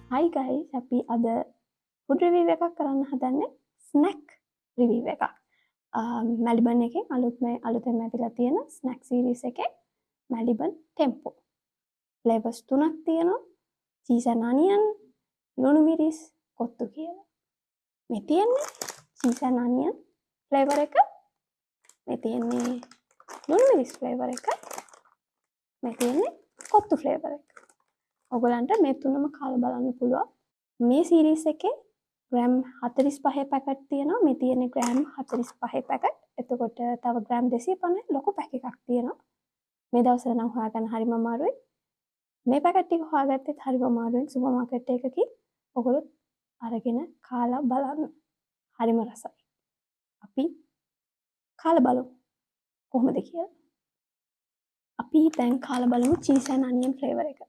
Hi guys, අපි අද food review එකක් කරන්න හදන්නේ snack review එකක්. Maliban එකේ අලුතෙන් ඇවිල්ලා තියෙන snack series එකේ Maliban Tempo. Flavors තුනක් තියෙනවා. cheese and onion, ලුණු මිරිස්, කොත්තු කියලා. මේ තියෙන්නේ cheese and onion flavor එක. මේ තියෙන්නේ ලුණු මිරිස් flavor එක. මේ තියෙන්නේ කොත්තු flavor එක. ඔයගලන්ට මේ තුනම කාලා බලන්න පුළුවන්. මේ සීරීස් එකේ ග්‍රෑම් 45 පැකට් තියෙනවා. මේ තියෙන්නේ ග්‍රෑම් 45 පැකට්. එතකොට තව ග්‍රෑම් 250 ලොකු පැක් එකක් තියෙනවා. මේ දවස්වල නම් හොයාගන්න හරිම අමාරුයි. මේ පැකට් ටික හොයාගත්තෙත් හරිම අමාරුයි. සුපර් මාකට් එකකින් ඔයගොල්ලෝ අරගෙන කාලා බලන්න. හරිම රසයි. අපි කාලා බලමු කොහොමද කියලා. අපි දැන් කාලා බලමු cheese and onion flavor එක.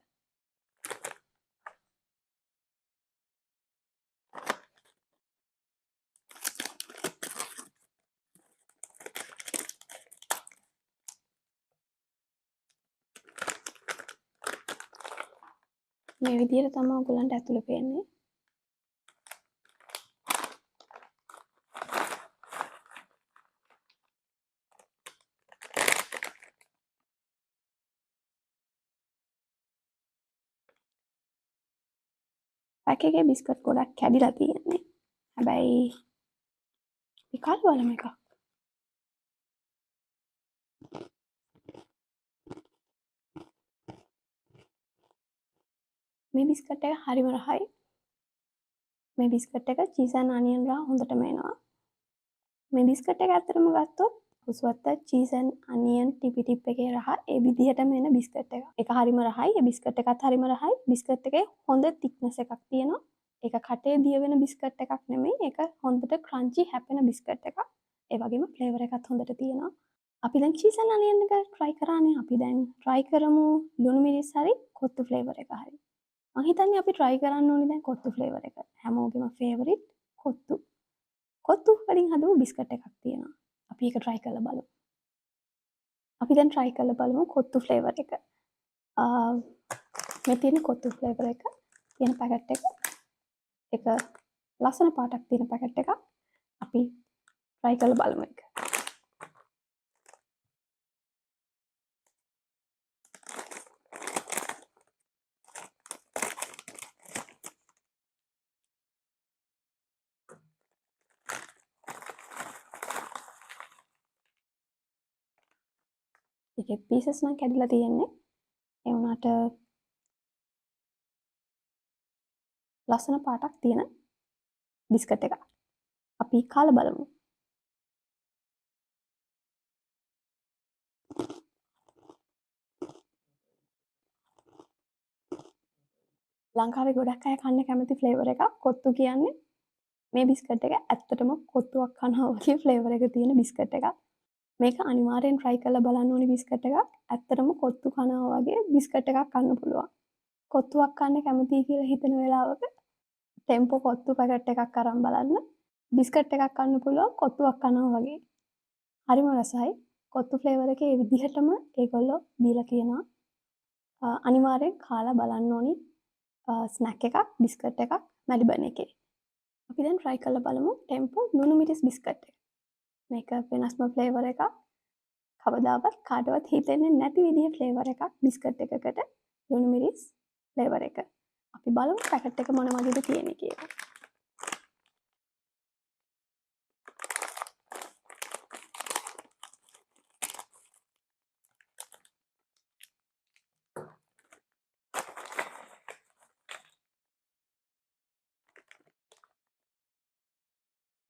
මේ විදිහට තමයි ඔයගලන්ට ඇතුළේ පේන්නේ. පැක් එකේ බිස්කට් ගොඩක් කැඩිලා තියෙන්නේ. හැබැයි විකල් බලම එකක්. මේ බිස්කට් එක හරිම රහයි. මේ බිස්කට් එක cheese and onion රහ හොඳටම එනවා. මේ බිස්කට් එක ඇත්තටම ගත්තොත් උස්වත්ත cheese and onion ටිපි ටිප් එකේ රහ ඒ විදිහටම එන බිස්කට් එක. ඒක හරිම රහයි. ඒ බිස්කට් එකත් හරිම රහයි. බිස්කට් එකේ හොඳ thickness එකක් තියෙනවා. ඒක කටේ දිය වෙන බිස්කට් එකක් නෙමෙයි. ඒක හොඳට crunchy හැපෙන බිස්කට් එකක්. ඒ වගේම flavour එකත් හොඳට තියෙනවා. අපි දැන් cheese and onion එක try කරානේ. අපි දැන් try කරමු ලුණු මිරිස් හරි කොත්තු flavour එක හරි. මං හිතන්නේ අපි try කරන්න ඕනේ දැන් කොත්තු flavour එක. හැමෝගෙම favorite කොත්තු. කොත්තු වලින් හදපු බිස්කට් එකක් තියෙනවා. අපි ඒක try කරලා බලමු. අපි දැන් try කරලා බලමු කොත්තු flavour එක. මේ තියෙන කොත්තු flavour එක තියෙන පැකට් එක. ඒක ලස්සන පාටක් තියෙන පැකට් එකක්. අපි try කරලා බලමු ඒක. ඒකේ pieces නම් කැඩිලා තියෙන්නේ. ඒ වුණාට ලස්සන පාටක් තියෙන බිස්කට් එකක්. අපි කාලා බලමු. ලංකාවේ ගොඩක් අය කන්න කැමති ෆ්ලේවර් එකක්. කොත්තු කියන්නේ මේ බිස්කට් එක ඇත්තටම කොත්තුවක් කනවා වගේ ෆ්ලේවර් එක තියෙන බිස්කට් එකක්. මේක අනිවාර්යෙන් try කරලා බලන්න ඕනි බිස්කට් එකක්. ඇත්තටම කොත්තු කනවා වගේ බිස්කට් එකක් කන්න පුළුවන්. කොත්තුවක් කන්න කැමතියි කියලා හිතන වෙලාවක ටෙම්පෝ කොත්තු පැකට් එකක් අරන් බලන්න. බිස්කට් එකක් කන්න පුළුවන් කොත්තුවක් කනවා වගේ. හරිම රසයි. කොත්තු ෆ්ලේවර් එකේ ඒ විදිහටම ඒගොල්ලෝ දීලා කියනවා. අනිවාර්යෙන් කාලා බලන්න ඕනි ස්නැක් එකක් බිස්කට් එකක් මැලිබන් එකේ. අපි දැන් try කරලා බලමු ටෙම්පෝ ලුණු මිරිස් බිස්කට් එක. මේක වෙනස්ම ෆ්ලේවර් එකක්. කවදාවත් කාටවත් හිතෙන්නේ නැති විදිහේ ෆ්ලේවර් එකක් බිස්කට් එකකට ලුණු මිරිස් ෆ්ලේවර් එක. අපි බලමු පැකට් එක මොන වගේද තියෙන්නේ කියලා.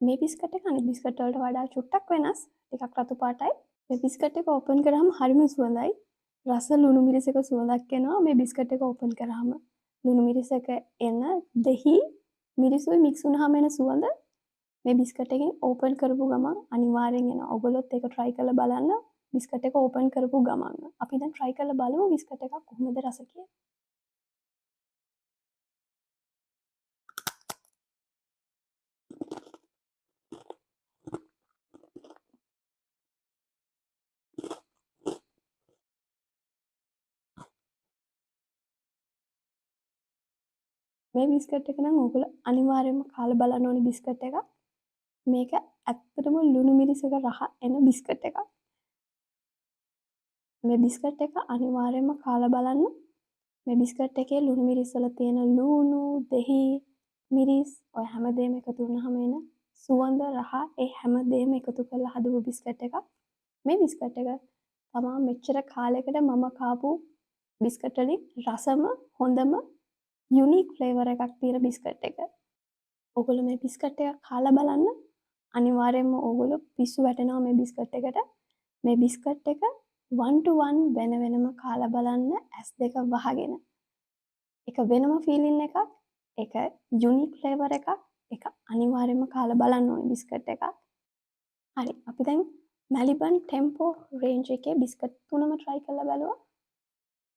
මේ බිස්කට් එක අනිත් බිස්කට් වලට වඩා චුට්ටක් වෙනස්. ටිකක් රතු පාටයි. මේ බිස්කට් එක ඕපන් කරාම හරිම සුවඳයි. රස ලුණු මිරිස් එක සුවඳක් එනවා මේ බිස්කට් එක ඕපන් කරාම. ලුණු මිරිස් එක එන දෙහි මිරිසුයි මික්ස් වුණාම එන සුවඳ මේ බිස්කට් එකෙන් ඕපන් කරපු ගමන් අනිවාර්යෙන් එනවා. ඔයගොල්ලොත් ඒක try කරලා බලන්න. බිස්කට් එක ඕපන් කරපු ගමන්. අපි දැන් try කරලා බලමු බිස්කට් එකක් කොහොමද රස කියලා. මේ බිස්කට් එක නම් ඕගොල්ලෝ අනිවාර්යයෙන්ම කාලා බලන්න ඕනි බිස්කට් එකක්. මේක ඇත්තටම ලුණු මිරිසක රහ එන බිස්කට් එකක්. මේ බිස්කට් එක අනිවාර්යයෙන්ම කාලා බලන්න. මේ බිස්කට් එකේ ලුණු මිරිස් වල තියෙන ලුණු, දෙහි, මිරිස් ඔය හැමදේම එකතු වුණාම එන සුවඳ රහ ඒ හැමදේම එකතු කරලා හදපු බිස්කට් එකක්. මේ බිස්කට් එක තමා මෙච්චර කාලයකට මම කාපු බිස්කට් වලින් රසම හොඳම යුනික් ෆ්ලේවර් එකක් තියෙන බිස්කට් එක. ඕගොල්ලෝ මේ බිස්කට් එක කාලා බලන්න. අනිවාර්යයෙන්ම ඕගොල්ලෝ පිස්සු වැටෙනවා මේ බිස්කට් එකට. මේ බිස්කට් එක 1 to 1 වෙන වෙනම කාලා බලන්න ඇස් දෙක වහගෙන. එක වෙනම ෆීලින් එකක්. ඒක යුනික් ෆ්ලේවර් එකක්. ඒක අනිවාර්යයෙන්ම කාලා බලන්න ඕනේ බිස්කට් එකක්. හරි. අපි දැන් මැලිබන් ටෙම්පෝ රේන්ජ් එකේ බිස්කට් තුනම try කරලා බලුවා.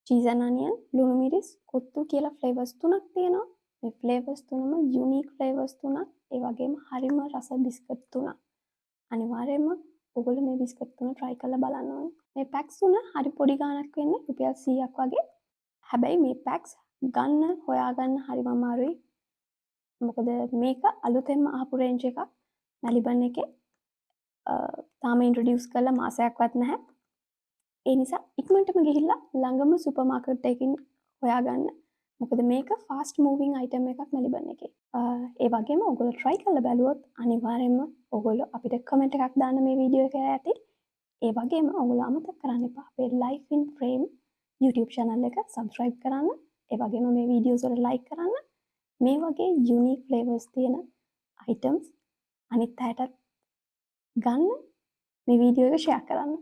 චීස් ඇන් අනියන්, ලුණු මිරිස්, කොත්තු කියලා ෆ්ලේවර්ස් තුනක් තියෙනවා. මේ ෆ්ලේවර්ස් තුනම යුනික් ෆ්ලේවර්ස් තුනක්. ඒ වගේම හරිම රස බිස්කට් තුනක්. අනිවාර්යයෙන්ම ඔයගොල්ලෝ මේ බිස්කට් තුන try කරලා බලන්න ඕනේ. මේ පැක්ස් තුන හරි පොඩි ගාණක් වෙන්නේ රුපියල් 100ක් වගේ. හැබැයි මේ පැක්ස් ගන්න හොයාගන්න හරිම අමාරුයි. මොකද මේක අලුතෙන්ම ආපු රේන්ජ් එකක්. මැලිබන් එකේ තාම ඉන්ට්‍රොඩියුස් කරලා මාසයක්වත් නැහැ. ඒ නිසා ඉක්මනටම ගිහිල්ලා ළඟම සුපර් මාකට් එකකින් හොයාගන්න. මොකද මේක ෆාස්ට් මූවිං අයිටම් එකක් මැලිබන් එකේ. ඒ වගේම ඔයගොල්ලෝ try කරලා බැලුවොත් අනිවාර්යයෙන්ම ඔයගොල්ලෝ අපිට කමෙන්ට් එකක් දාන්න මේ වීඩියෝ එක ඇති. ඒ වගේම ඔයගොල්ලෝ අමතක කරන්න එපා අපේ Life in Frame YouTube channel එක subscribe කරන්න. ඒ වගේම මේ වීඩියෝස් වල like කරන්න. මේ වගේ unique flavors තියෙන items අනිත් අයටත් ගන්න මේ වීඩියෝ එක share කරන්න.